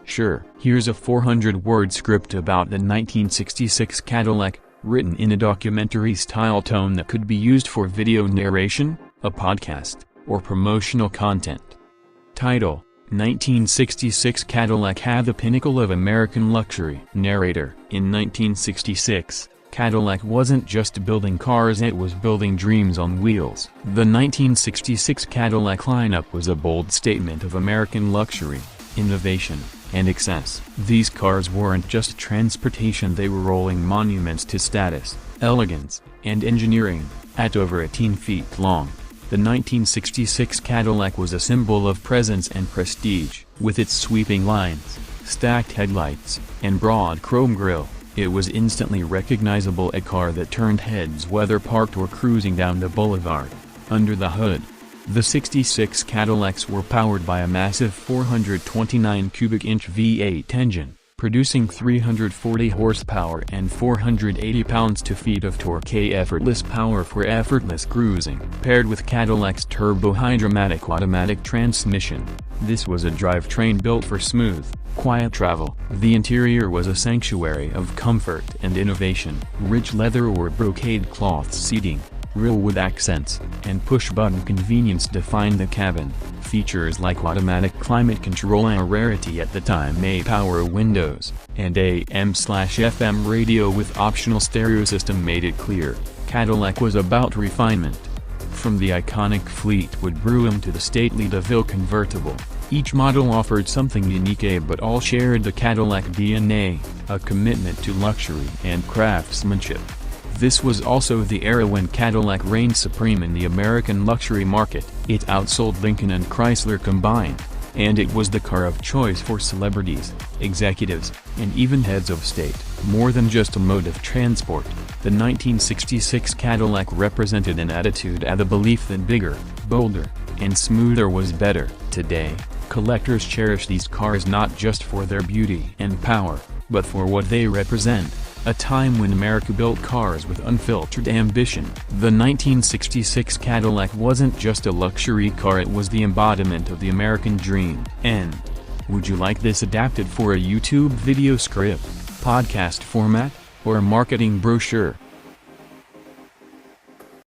Sure. Here's a 400-word script about the 1966 Cadillac, written in a documentary-style tone that could be used for video narration, a podcast, or promotional content. Title: 1966 Cadillac had the pinnacle of American luxury. Narrator: in 1966, Cadillac wasn't just building cars, it was building dreams on wheels. The 1966 Cadillac lineup was a bold statement of American luxury, innovation, and excess. These cars weren't just transportation, they were rolling monuments to status, elegance, and engineering. At over 18 feet long, the 1966 Cadillac was a symbol of presence and prestige. With its sweeping lines, stacked headlights, and broad chrome grille, it was instantly recognizable, a car that turned heads whether parked or cruising down the boulevard. Under the hood, the 66 Cadillacs were powered by a massive 429 cubic inch V8 engine, producing 340 horsepower and 480 pounds-feet of torque, effortless power for effortless cruising. Paired with Cadillac's turbo-hydromatic automatic transmission, this was a drivetrain built for smooth, quiet travel. The interior was a sanctuary of comfort and innovation. Rich leather or brocade cloth seating, real wood accents, and push-button convenience defined the cabin. Features like automatic climate control, a rarity at the time, power windows, and AM/FM radio with optional stereo system made it clear Cadillac was about refinement. From the iconic Fleetwood Brougham to the stately DeVille convertible, each model offered something unique, but all shared the Cadillac DNA, a commitment to luxury and craftsmanship. This was also the era when Cadillac reigned supreme in the American luxury market. It outsold Lincoln and Chrysler combined, and it was the car of choice for celebrities, executives, and even heads of state. More than just automotive transport, the 1966 Cadillac represented an attitude and the belief that bigger, bolder, and smoother was better. Today, collectors cherish these cars not just for their beauty and power, but for what they represent. A time when America built cars with unfiltered ambition. The 1966 Cadillac wasn't just a luxury car, it was the embodiment of the American dream. And would you like this adapted for a YouTube video script, podcast format, or a marketing brochure?